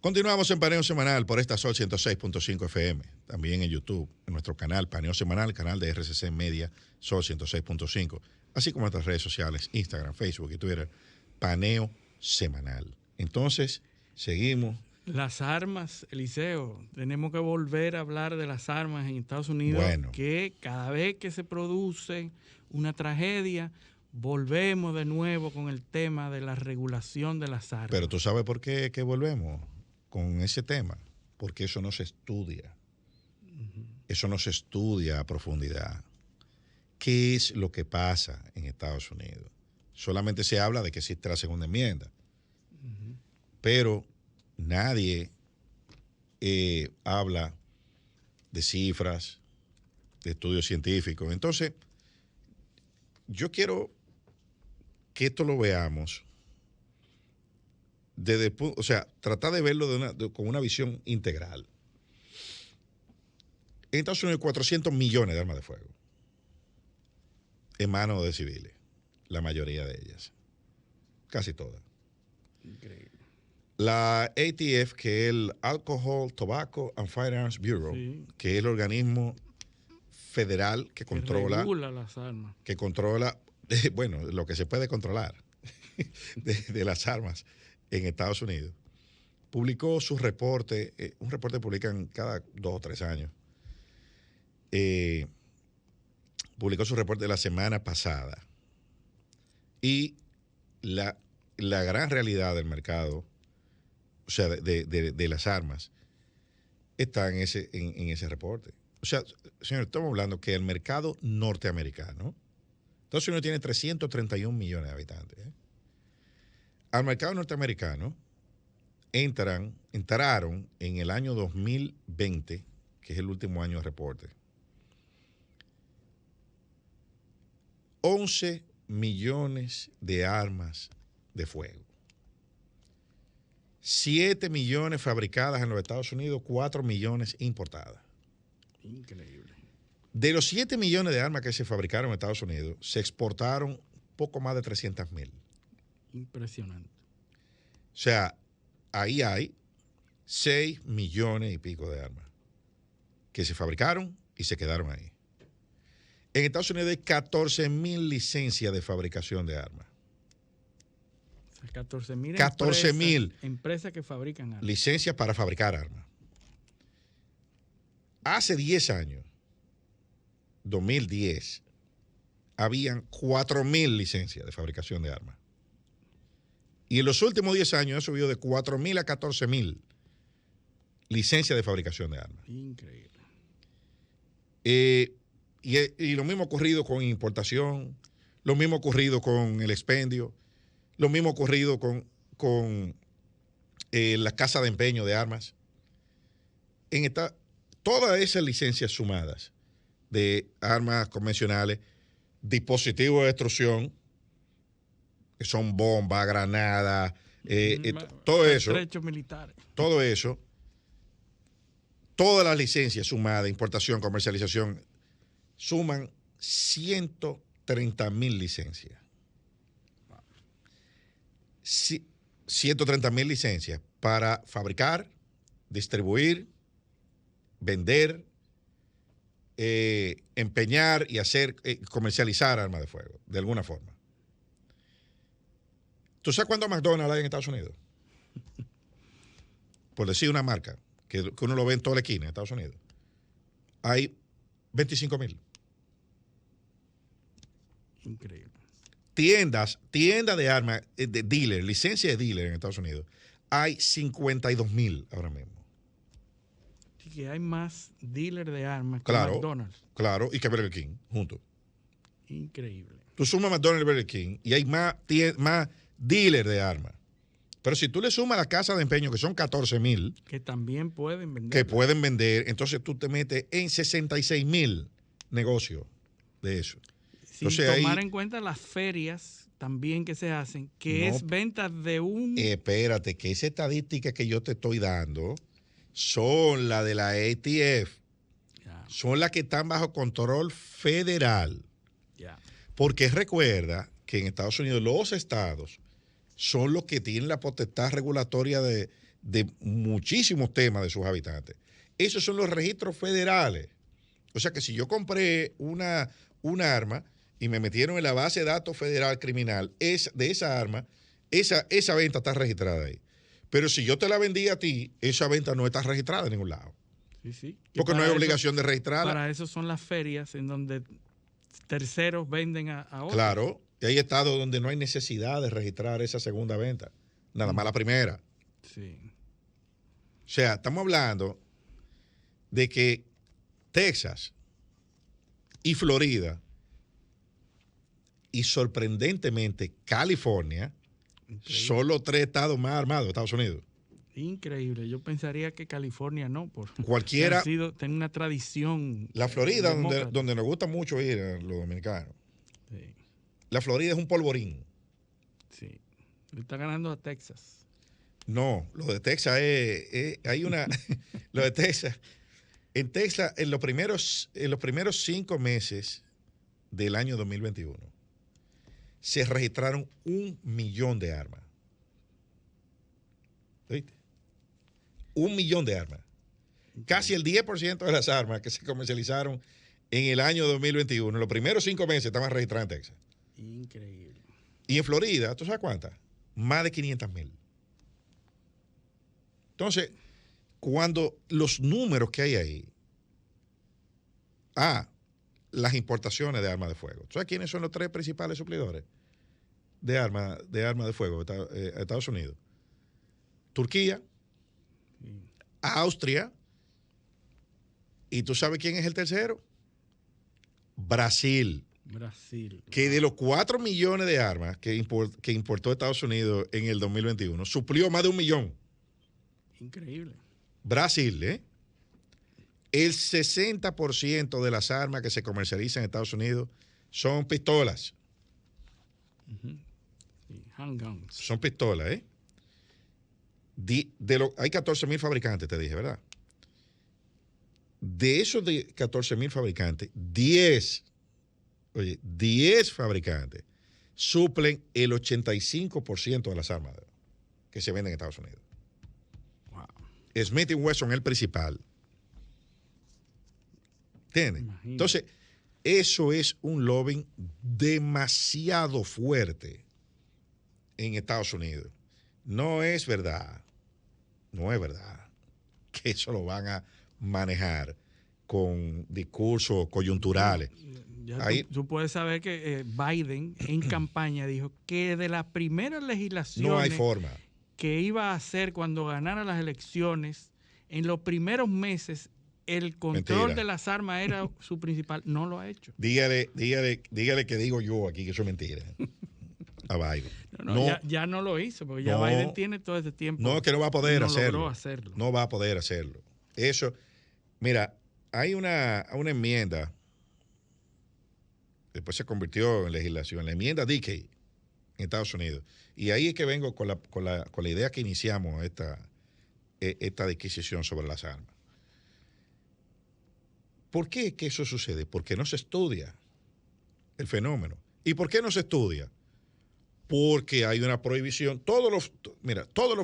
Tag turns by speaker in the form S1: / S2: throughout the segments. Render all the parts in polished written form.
S1: Continuamos en Paneo Semanal por esta Sol 106.5 FM, también en YouTube, en nuestro canal Paneo Semanal, canal de RCC Media, Sol 106.5, así como en nuestras redes sociales, Instagram, Facebook y Twitter, Paneo Semanal. Entonces, seguimos.
S2: Las armas, Eliseo, tenemos que volver a hablar de las armas en Estados Unidos, que cada vez que se produce una tragedia, volvemos de nuevo con el tema de la regulación de las armas.
S1: Pero tú sabes por qué que volvemos con ese tema, porque eso no se estudia. Eso no se estudia a profundidad. ¿Qué es lo que pasa en Estados Unidos? Solamente se habla de que existe la segunda enmienda, pero nadie habla de cifras, de estudios científicos. Entonces, yo quiero que esto lo veamos desde, o sea, tratar de verlo con una visión integral. En Estados Unidos hay 400 millones de armas de fuego en manos de civiles, la mayoría de ellas, casi todas.
S2: Increíble.
S1: La ATF, que es el Alcohol, Tobacco and Firearms Bureau, sí, que es el organismo federal que
S2: regula las armas.
S1: Que controla, bueno, lo que se puede controlar de las armas en Estados Unidos, publicó su reporte, un reporte que publican cada 2 o 3 años. Publicó su reporte la semana pasada. Y la gran realidad del mercado, o sea, de las armas, está en ese reporte. O sea, señor, estamos hablando que el mercado norteamericano, Estados Unidos tiene 331 millones de habitantes. Al mercado norteamericano entraron en el año 2020, que es el último año de reporte, 11 millones de armas de fuego. 7 millones fabricadas en los Estados Unidos, 4 millones importadas.
S2: Increíble.
S1: De los 7 millones de armas que se fabricaron en Estados Unidos, se exportaron poco más de 300,000.
S2: Impresionante.
S1: O sea, ahí hay 6 millones y pico de armas que se fabricaron y se quedaron ahí. En Estados Unidos hay 14,000 licencias de fabricación de armas.
S2: 14,000 empresas que fabrican armas.
S1: Licencias para fabricar armas. Hace 10 años, 2010, habían 4,000 licencias de fabricación de armas. Y en los últimos 10 años ha subido de 4,000 a 14,000 licencias de fabricación de armas.
S2: Increíble.
S1: Y lo mismo ha ocurrido con importación, lo mismo ha ocurrido con el expendio, lo mismo ha ocurrido con las casas de empeño de armas. Todas esas licencias sumadas de armas convencionales, dispositivos de destrucción, que son bombas, granadas, todo eso.
S2: Derechos militares.
S1: Todo eso, todas las licencias sumadas, importación, comercialización, suman 130,000 licencias. 130,000 licencias para fabricar, distribuir, vender, empeñar y comercializar armas de fuego, de alguna forma. ¿Tú sabes cuántos McDonald's hay en Estados Unidos? Por decir una marca, que uno lo ve en toda la esquina en Estados Unidos. Hay 25,000.
S2: Increíble.
S1: Tiendas de armas, de dealer, licencia de dealer en Estados Unidos, hay 52,000 ahora mismo.
S2: Así que hay más dealers de armas que
S1: claro,
S2: McDonald's.
S1: Claro, y que Burger King, juntos.
S2: Increíble.
S1: Tú sumas McDonald's y Burger King y hay más dealers de armas. Pero si tú le sumas las casas de empeño, que son 14,000.
S2: Que también pueden vender.
S1: Que pueden vender, entonces tú te metes en 66,000 negocios de eso.
S2: Sin
S1: entonces,
S2: tomar en cuenta las ferias también que se hacen, que es venta de un...
S1: Espérate, que esa estadística que yo te estoy dando son las de la ATF. Son las que están bajo control federal. Porque recuerda que en Estados Unidos los estados son los que tienen la potestad regulatoria de de muchísimos temas de sus habitantes. Esos son los registros federales. O sea que si yo compré una arma y me metieron en la base de datos federal criminal de esa arma, esa venta está registrada ahí. Pero si yo te la vendí a ti, esa venta no está registrada en ningún lado.
S2: Sí.
S1: Porque no hay obligación de registrarla.
S2: Para eso son las ferias en donde terceros venden a otros.
S1: Claro, y hay estados donde no hay necesidad de registrar esa segunda venta, nada más la primera.
S2: Sí.
S1: O sea, estamos hablando de que Texas y Florida y sorprendentemente California son los 3 estados más armados de Estados Unidos.
S2: Increíble. Yo pensaría que California no, porque
S1: cualquiera
S2: tiene una tradición.
S1: La Florida, donde nos gusta mucho ir a los dominicanos. Sí. La Florida es un polvorín.
S2: Sí. Le está ganando a Texas.
S1: No, lo de Texas hay una. Lo de Texas. En Texas, en los primeros 5 meses del año 2021, se registraron 1 millón de armas. ¿Viste? 1 millón de armas. Casi el 10% de las armas que se comercializaron en el año 2021, en los primeros 5 meses, estaban registradas en Texas.
S2: Increíble.
S1: Y en Florida, ¿tú sabes cuántas? Más de 500,000. Entonces, cuando los números que hay ahí, las importaciones de armas de fuego. ¿Tú sabes quiénes son los 3 principales suplidores de armas de fuego de Estados Unidos? Turquía, Austria, y ¿tú sabes quién es el tercero? Brasil. Que de los 4 millones de armas que importó Estados Unidos en el 2021, suplió más de 1 millón.
S2: Increíble.
S1: Brasil, El 60% de las armas que se comercializan en Estados Unidos son pistolas.
S2: Sí, handguns.
S1: Son pistolas, hay 14,000 fabricantes, te dije, ¿verdad? De esos 14,000 fabricantes, 10 fabricantes suplen el 85% de las armas que se venden en Estados Unidos.
S2: Wow.
S1: Smith & Wesson es el principal. ¿Entiendes? Entonces, eso es un lobbying demasiado fuerte en Estados Unidos. No es verdad que eso lo van a manejar con discursos coyunturales.
S2: Tú puedes saber que Biden en campaña dijo que de las primeras legislaciones
S1: no hay forma
S2: que iba a hacer cuando ganara las elecciones, en los primeros meses el control de las armas era su principal. No lo ha hecho.
S1: Dígale que digo yo aquí que eso es mentira. A Biden.
S2: Ya no lo hizo, porque ya Biden tiene todo ese tiempo.
S1: No, que no va a poder
S2: hacerlo.
S1: No va a poder hacerlo. Eso, mira, hay una enmienda, después se convirtió en legislación, la enmienda Dickey en Estados Unidos. Y ahí es que vengo con la idea que iniciamos esta disquisición sobre las armas. ¿Por qué es que eso sucede? Porque no se estudia el fenómeno. ¿Y por qué no se estudia? Porque hay una prohibición. Todos los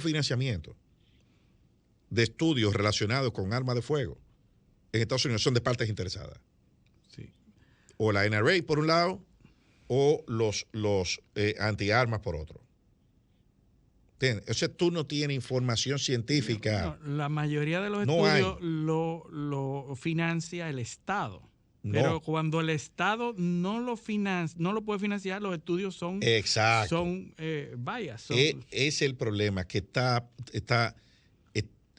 S1: financiamientos de estudios relacionados con armas de fuego en Estados Unidos son de partes interesadas.
S2: Sí.
S1: O la NRA por un lado, o los antiarmas por otro. ¿Entiendes? O sea, tú no tienes información científica.
S2: No, la mayoría de los estudios lo financia el Estado. No. Pero cuando el Estado no lo puede financiar, los estudios son bias.
S1: Es el problema, que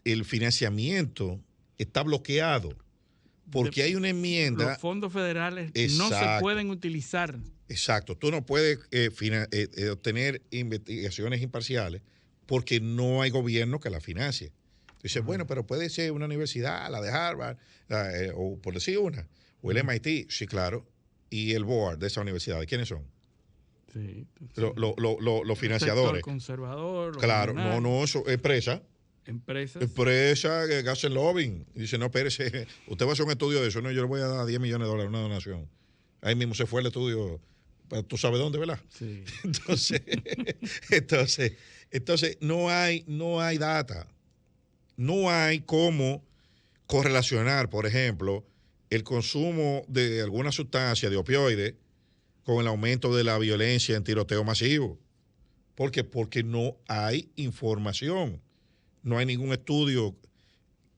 S1: el financiamiento está bloqueado porque hay una enmienda.
S2: Los fondos federales no se pueden utilizar.
S1: Exacto. Tú no puedes obtener investigaciones imparciales porque no hay gobierno que la financie. Dices, bueno, pero puede ser una universidad, la de Harvard, o por decir una, o el MIT, sí, claro, y el board de esa universidad, ¿quiénes son?
S2: Sí.
S1: Los financiadores.
S2: El conservador.
S1: Claro, no, eso,
S2: Empresas
S1: que hacen lobbying. Y dice, no, espérese, usted va a hacer un estudio de eso. No, yo le voy a dar $10 millones, una donación. Ahí mismo se fue el estudio, tú sabes dónde, ¿verdad?
S2: Sí.
S1: Entonces no hay data. no hay cómo correlacionar, por ejemplo, el consumo de alguna sustancia de opioides con el aumento de la violencia en tiroteo masivo. ¿Por qué? Porque no hay información. No hay ningún estudio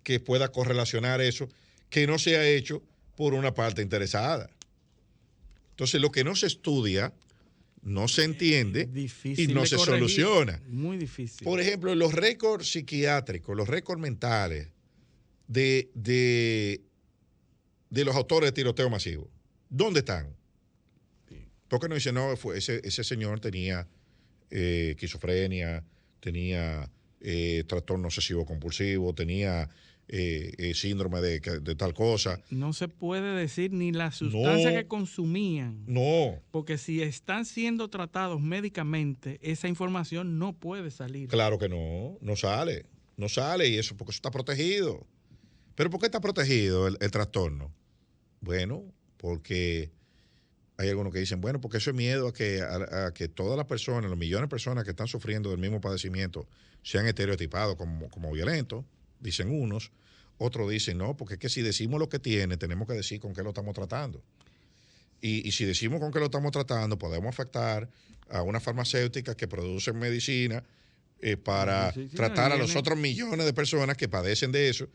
S1: que pueda correlacionar eso, que no se ha hecho por una parte interesada. Entonces, lo que no se estudia, no se entiende y no se soluciona.
S2: Muy difícil.
S1: Por ejemplo, los récords psiquiátricos, los récords mentales de los autores de tiroteo masivo, ¿dónde están? ¿Por qué no dicen, no, ese señor tenía esquizofrenia, tenía trastorno obsesivo compulsivo, tenía síndrome de tal cosa?
S2: No se puede decir ni la sustancia que consumían.
S1: No.
S2: Porque si están siendo tratados médicamente, esa información no puede salir.
S1: Claro que no sale. No sale y eso porque eso está protegido. ¿Pero por qué está protegido el trastorno? Bueno, porque hay algunos que dicen, bueno, porque eso es miedo a que todas las personas, los millones de personas que están sufriendo del mismo padecimiento, sean estereotipados como violentos, dicen unos. Otros dicen, no, porque es que si decimos lo que tiene, tenemos que decir con qué lo estamos tratando. Y si decimos con qué lo estamos tratando, podemos afectar a una farmacéutica que produce medicina para tratar a los otros millones de personas que padecen de eso.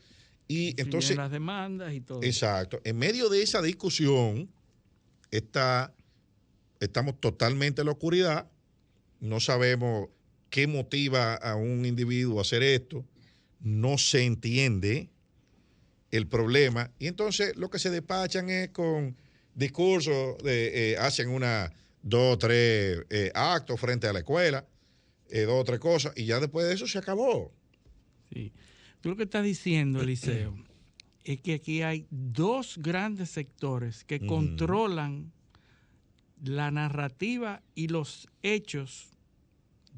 S1: Y entonces,
S2: las demandas y todo.
S1: Exacto. En medio de esa discusión, estamos totalmente en la oscuridad. No sabemos qué motiva a un individuo a hacer esto. No se entiende el problema. Y entonces lo que se despachan es con discursos, hacen 2 o 3 actos frente a la escuela, 2 o 3 cosas, y ya después de eso se acabó.
S2: Sí. Tú lo que estás diciendo, Eliseo, es que aquí hay 2 grandes sectores que controlan la narrativa y los hechos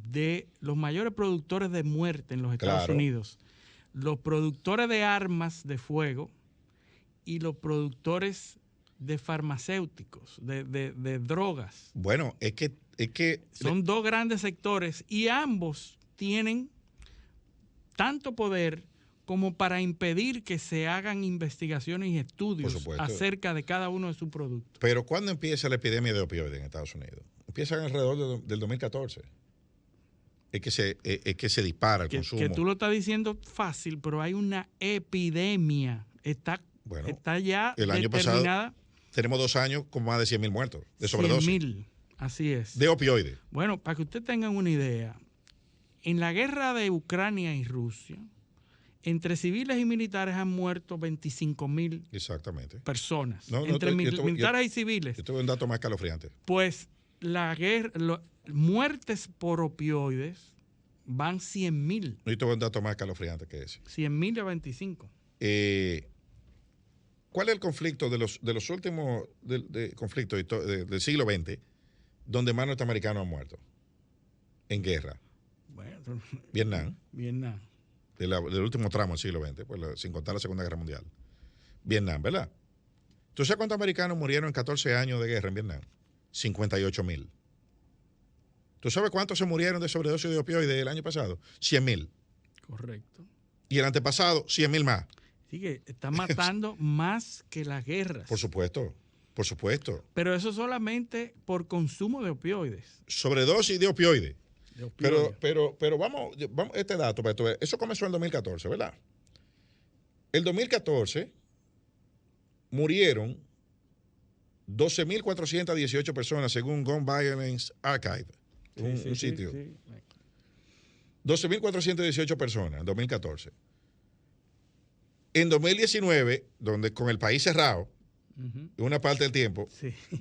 S2: de los mayores productores de muerte en los Estados Unidos. Los productores de armas de fuego y los productores de farmacéuticos, de drogas.
S1: Bueno, es que
S2: son 2 grandes sectores y ambos tienen tanto poder como para impedir que se hagan investigaciones y estudios acerca de cada uno de sus productos.
S1: Pero ¿cuándo empieza la epidemia de opioides en Estados Unidos? Empieza alrededor del 2014. Es que se dispara el consumo.
S2: Que tú lo estás diciendo fácil, pero hay una epidemia. Está ya
S1: el año
S2: determinada.
S1: Pasado tenemos 2 años con más de 100,000 muertos de sobredosis.
S2: 100,000, así es.
S1: De opioides.
S2: Bueno, para que ustedes tengan una idea, en la guerra de Ucrania y Rusia, entre civiles y militares han muerto 25,000 personas. Entre militares y civiles.
S1: Yo tuve un dato más escalofriante.
S2: Pues muertes por opioides van 100,000.
S1: Yo tuve un dato más escalofriante que ese.
S2: 100,000 a 25.
S1: ¿Cuál es el conflicto de los últimos conflictos del siglo XX donde más norteamericanos han muerto en guerra?
S2: Bueno,
S1: Vietnam. Del último tramo del siglo XX, pues, sin contar la Segunda Guerra Mundial. Vietnam, ¿verdad? ¿Tú sabes cuántos americanos murieron en 14 años de guerra en Vietnam? 58,000. ¿Tú sabes cuántos se murieron de sobredosis de opioides el año pasado? 100,000.
S2: Correcto.
S1: Y el antepasado, 100,000 más.
S2: Sí, que están matando más que las guerras.
S1: Por supuesto.
S2: Pero eso solamente por consumo de opioides.
S1: Sobredosis de opioides. Pero vamos este dato, eso comenzó en el 2014, ¿verdad? El 2014 murieron 12,418 personas según Gun Violence Archive, un sitio. Sí. 12,418 personas en 2014. En 2019, donde con el país cerrado, una parte del tiempo,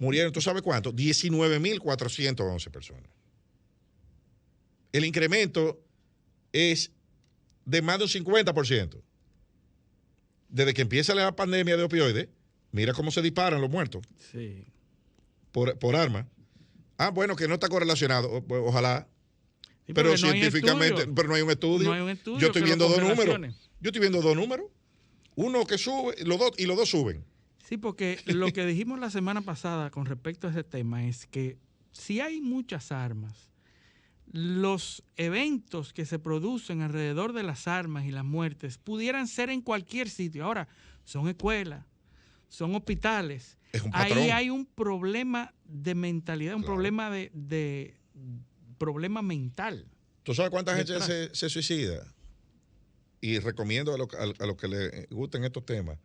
S1: murieron, ¿tú sabes cuánto? 19,411 personas. El incremento es de más de un 50%. Desde que empieza la pandemia de opioides, mira cómo se disparan los muertos.
S2: Sí.
S1: Por arma. Bueno, que no está correlacionado, ojalá. Sí, pero científicamente, pero no hay un estudio.
S2: No hay un estudio.
S1: Yo estoy viendo 2 números. Uno que sube, y los 2 suben.
S2: Sí, porque lo que dijimos la semana pasada con respecto a ese tema es que si hay muchas armas, los eventos que se producen alrededor de las armas y las muertes pudieran ser en cualquier sitio. Ahora, son escuelas, son hospitales.
S1: Es un patrón.
S2: Ahí hay un problema de mentalidad, un problema de problema mental.
S1: ¿Tú sabes cuánta gente se suicida? Y recomiendo a los que les gusten estos temas.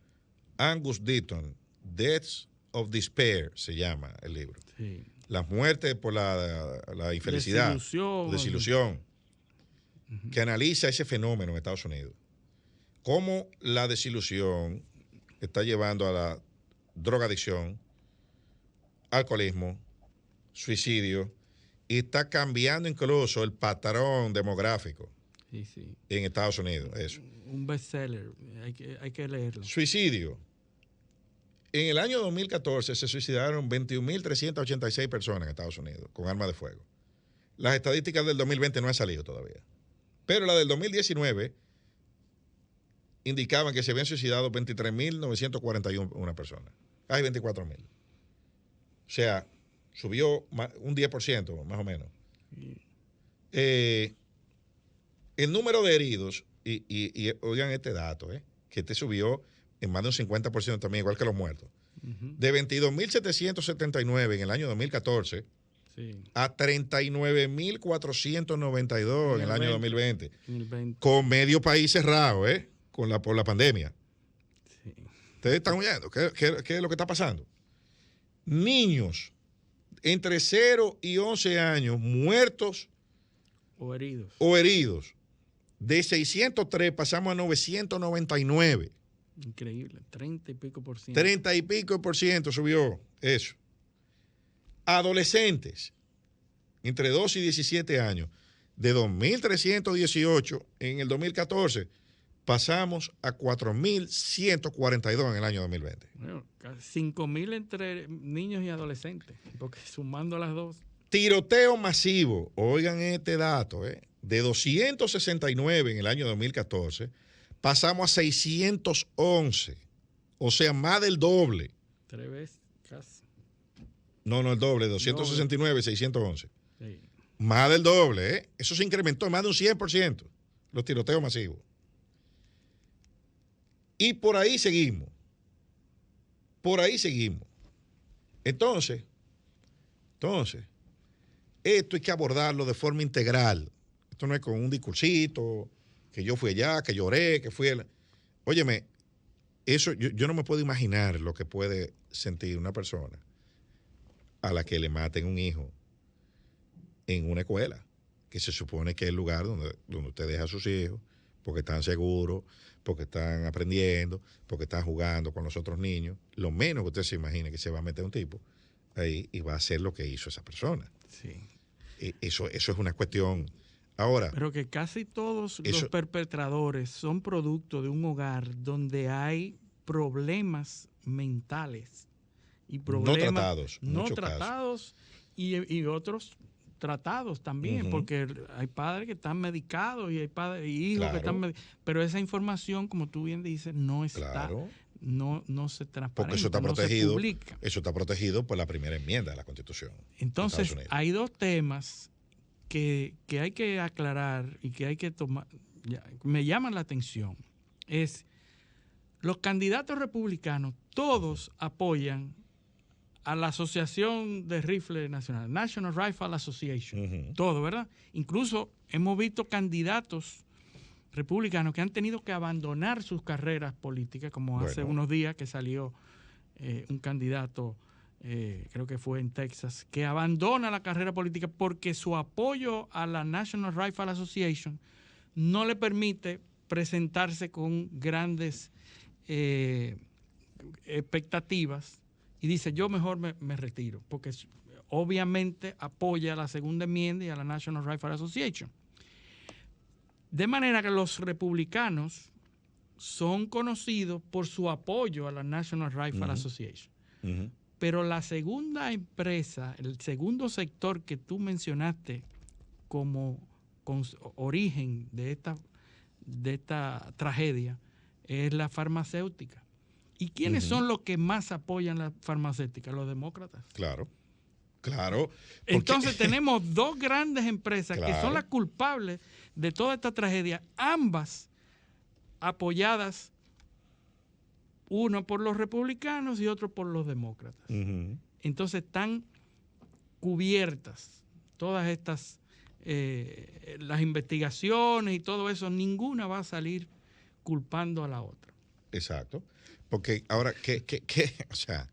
S1: Angus Deaton, Deaths of Despair, se llama el libro.
S2: Sí.
S1: Las muertes por la infelicidad, desilusión, que analiza ese fenómeno en Estados Unidos. Cómo la desilusión está llevando a la drogadicción, alcoholismo, suicidio, y está cambiando incluso el patrón demográfico en Estados Unidos. Eso.
S2: Un bestseller, hay que leerlo.
S1: Suicidio. En el año 2014 se suicidaron 21.386 personas en Estados Unidos con armas de fuego. Las estadísticas del 2020 no han salido todavía. Pero la del 2019 indicaban que se habían suicidado 23.941 personas. Hay 24.000. O sea, subió un 10% más o menos. El número de heridos, y oigan este dato, que este subió en más de un 50% también, igual que los muertos. De 22.779 en el año 2014 a 39.492 en el año 2020. Con medio país cerrado, por la pandemia. Sí. Ustedes están oyendo, ¿qué es lo que está pasando? Niños entre 0 y 11 años muertos
S2: o
S1: heridos. De 603 pasamos a 999.
S2: Increíble, 30 y pico por ciento.
S1: 30 y pico por ciento subió eso. Adolescentes, entre 12 y 17 años, de 2.318 en el 2014, pasamos a 4.142 en el año 2020.
S2: Bueno, 5.000 entre niños y adolescentes, porque sumando las dos.
S1: Tiroteo masivo, oigan este dato, de 269 en el año 2014, pasamos a 611, o sea, más del doble.
S2: 3 veces casi.
S1: No, el doble, 269, 611. Sí. Más del doble, Eso se incrementó más de un 100%, los tiroteos masivos. Y por ahí seguimos. Entonces, esto hay que abordarlo de forma integral. Esto no es con un discursito, que yo fui allá, que lloré, que fui... Óyeme, eso yo no me puedo imaginar lo que puede sentir una persona a la que le maten un hijo en una escuela, que se supone que es el lugar donde usted deja a sus hijos, porque están seguros, porque están aprendiendo, porque están jugando con los otros niños. Lo menos que usted se imagine que se va a meter un tipo ahí y va a hacer lo que hizo esa persona.
S2: Sí.
S1: Eso es una cuestión... Ahora,
S2: pero que casi todos los perpetradores son producto de un hogar donde hay problemas mentales y problemas no tratados y otros tratados también, porque hay padres que están medicados y hay padres y hijos que están medicados, pero esa información, como tú bien dices, no está, no se transparenta,
S1: porque eso está protegido,
S2: no se publica.
S1: Eso está protegido por la primera enmienda de la Constitución.
S2: Entonces, hay dos temas que hay que aclarar y que hay que tomar, me llaman la atención. Es los candidatos republicanos, todos apoyan a la Asociación de Rifle Nacional, National Rifle Association, todo, ¿verdad? Incluso hemos visto candidatos republicanos que han tenido que abandonar sus carreras políticas, como hace unos días que salió un candidato, creo que fue en Texas, que abandona la carrera política porque su apoyo a la National Rifle Association no le permite presentarse con grandes expectativas y dice, yo mejor me retiro, porque obviamente apoya a la segunda enmienda y a la National Rifle Association. De manera que los republicanos son conocidos por su apoyo a la National Rifle Association. Pero la segunda empresa, el segundo sector que tú mencionaste como origen de esta tragedia es la farmacéutica. ¿Y quiénes son los que más apoyan la farmacéutica? Los demócratas.
S1: Claro. Claro.
S2: Entonces tenemos dos grandes empresas que son las culpables de toda esta tragedia, ambas apoyadas, uno por los republicanos y otro por los demócratas. Entonces están cubiertas todas estas, las investigaciones y todo eso, ninguna va a salir culpando a la otra.
S1: Exacto. Porque ahora, o sea,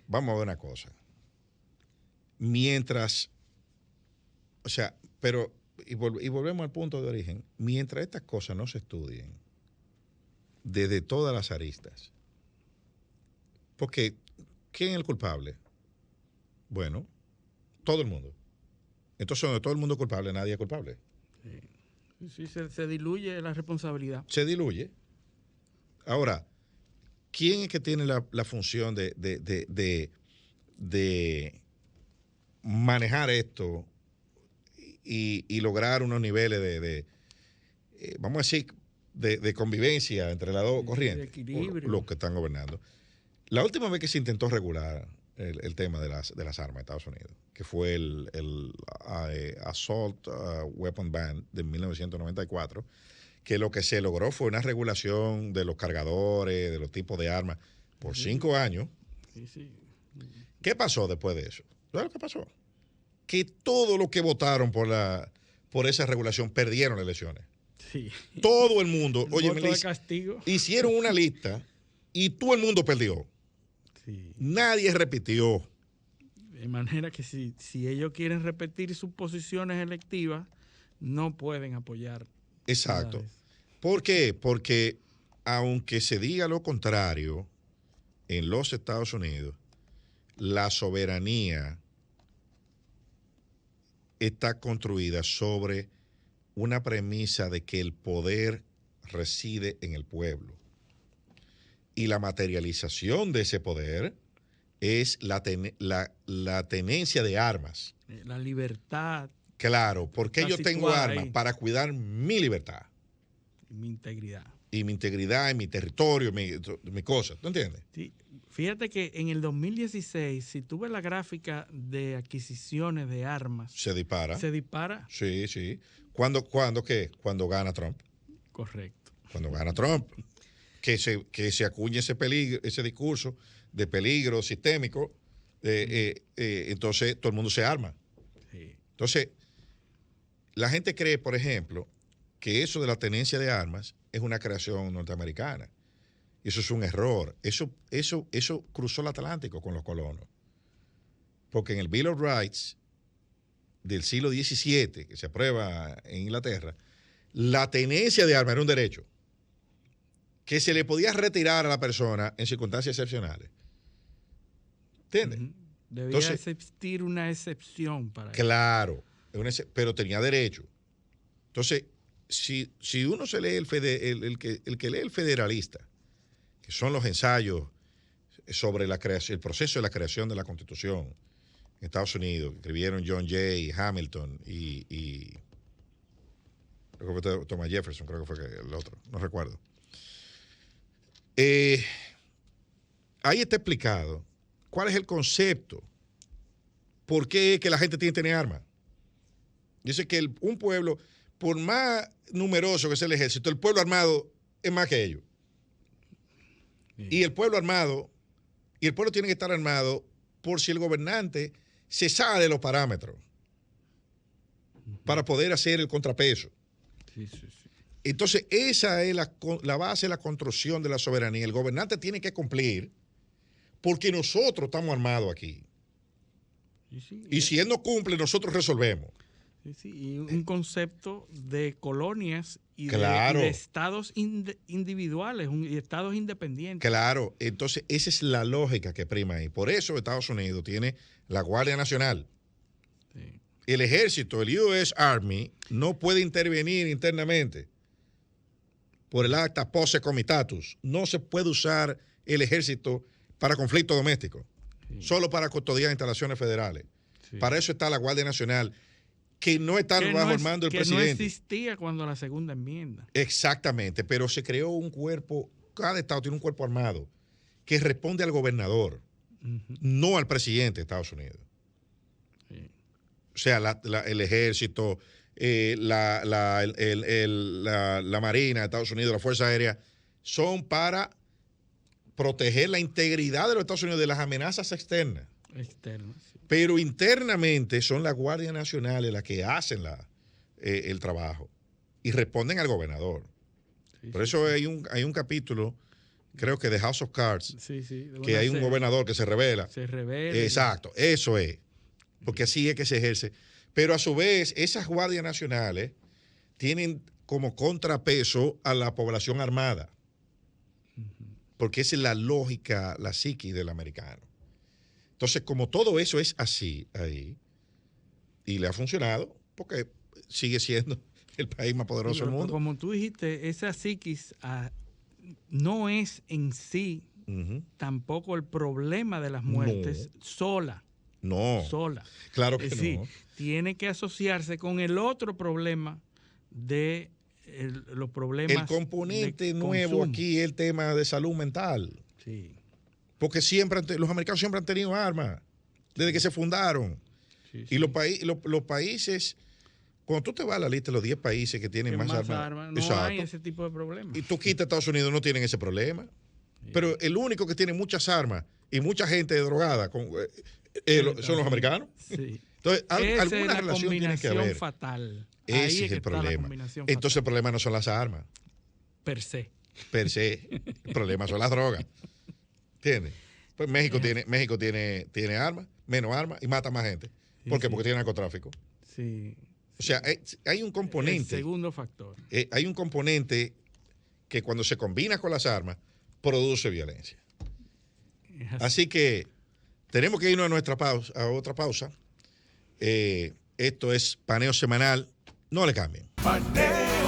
S1: vamos a ver una cosa. Mientras, o sea, pero, y volvemos al punto de origen, mientras estas cosas no se estudien desde todas las aristas, porque ¿quién es el culpable? Bueno, todo el mundo. Entonces, donde todo el mundo es culpable, nadie es culpable.
S2: Sí, se diluye la responsabilidad.
S1: Se diluye. Ahora, ¿quién es que tiene la función de manejar esto y lograr unos niveles de vamos a decir, de convivencia entre las dos corrientes?
S2: De equilibrio.
S1: Los que están gobernando. La última vez que se intentó regular el tema de las armas en Estados Unidos, que fue el Assault Weapon Ban de 1994, que lo que se logró fue una regulación de los cargadores, de los tipos de armas, por 5 años.
S2: Sí.
S1: ¿Qué pasó después de eso? ¿Sabes lo que pasó? Que todos los que votaron por esa regulación perdieron las elecciones.
S2: Sí.
S1: Todo el mundo, hicieron una lista y todo el mundo perdió.
S2: Sí.
S1: Nadie repitió.
S2: De manera que si ellos quieren repetir sus posiciones electivas, no pueden apoyar.
S1: Exacto. ¿Por qué? Porque aunque se diga lo contrario, en los Estados Unidos, la soberanía está construida sobre una premisa de que el poder reside en el pueblo. Y la materialización de ese poder es la tenencia de armas.
S2: La libertad.
S1: Claro, porque yo tengo armas
S2: ahí
S1: para cuidar mi libertad.
S2: Mi integridad.
S1: Y mi integridad, y mi territorio, mi cosa. ¿Tú entiendes?
S2: Sí. Fíjate que en el 2016, si tú ves la gráfica de adquisiciones de armas...
S1: Se dispara.
S2: ¿Se dispara?
S1: Sí, sí. ¿Cuándo qué? Cuando gana Trump.
S2: Correcto.
S1: Cuando gana Trump. Que se acuñe ese discurso de peligro sistémico, entonces todo el mundo se arma.
S2: Sí.
S1: Entonces, la gente cree, por ejemplo, que eso de la tenencia de armas es una creación norteamericana. Y eso es un error. Eso cruzó el Atlántico con los colonos. Porque en el Bill of Rights del siglo XVII, que se aprueba en Inglaterra, la tenencia de armas era un derecho que se le podía retirar a la persona en circunstancias excepcionales. ¿Entiendes?
S2: Debía existir una excepción para eso.
S1: Claro, pero tenía derecho. Entonces, si uno se lee el que lee el Federalista, que son los ensayos sobre el proceso de la creación de la Constitución en Estados Unidos, que escribieron John Jay, Hamilton y creo que fue Thomas Jefferson, creo que fue el otro, no recuerdo. Ahí está explicado cuál es el concepto, por qué es que la gente tiene que tener armas. Dice que un pueblo, por más numeroso que sea el ejército, el pueblo armado es más que ellos. Sí. Y el pueblo tiene que estar armado por si el gobernante se sale de los parámetros para poder hacer el contrapeso.
S2: Sí.
S1: Entonces, esa es la base de la construcción de la soberanía. El gobernante tiene que cumplir porque nosotros estamos armados aquí. Y si él no cumple, nosotros resolvemos.
S2: Sí. Y un concepto de colonias y de estados individuales y estados independientes.
S1: Claro, entonces esa es la lógica que prima ahí. Por eso Estados Unidos tiene la Guardia Nacional. Sí. El ejército, el US Army, no puede intervenir internamente. Por el acta posse comitatus, no se puede usar el ejército para conflictos domésticos, solo para custodiar instalaciones federales. Sí. Para eso está la Guardia Nacional, que no está bajo el mando del presidente.
S2: Que no existía cuando la segunda enmienda.
S1: Exactamente, pero se creó un cuerpo, cada estado tiene un cuerpo armado que responde al gobernador, no al presidente de Estados Unidos. O sea, el ejército, la Marina de Estados Unidos, la Fuerza Aérea, son para proteger la integridad de los Estados Unidos de las amenazas externas. Sí. Pero internamente son las guardias nacionales las que hacen el trabajo y responden al gobernador. Sí, por eso hay un capítulo, creo que de House of Cards, que hay un gobernador que se rebela.
S2: Se revela.
S1: Exacto, eso es. Porque así es que se ejerce. Pero a su vez, esas guardias nacionales tienen como contrapeso a la población armada. Porque esa es la lógica, la psique del americano. Entonces, como todo eso es así ahí, y le ha funcionado, porque sigue siendo el país más poderoso del mundo.
S2: Como tú dijiste, esa psiquis no es en sí tampoco el problema de las muertes sola.
S1: No.
S2: Sola.
S1: Claro que
S2: no. Tiene que asociarse con el otro problema de los problemas.
S1: El componente nuevo aquí es el tema de salud mental.
S2: Sí.
S1: Porque los americanos siempre han tenido armas, desde que se fundaron. Sí. Y los países, cuando tú te vas a la lista de los 10 países que tienen más armas,
S2: no hay ese tipo de problemas.
S1: Y tú quitas Estados Unidos, no tienen ese problema. Sí. Pero el único que tiene muchas armas y mucha gente drogada son los americanos.
S2: Sí.
S1: Entonces, alguna relación tiene que haber.
S2: Fatal.
S1: Ese es el problema. Entonces, el problema no son las armas.
S2: Per se.
S1: El problema son las drogas. ¿Entiendes? Pues México tiene armas, menos armas y mata más gente. ¿Por qué? Porque tiene narcotráfico.
S2: Sí.
S1: O sea, hay un componente.
S2: El segundo factor.
S1: Hay un componente que cuando se combina con las armas, produce violencia. Así que tenemos que irnos a otra pausa. Esto es Paneo Semanal. No le cambien.
S3: Paneo.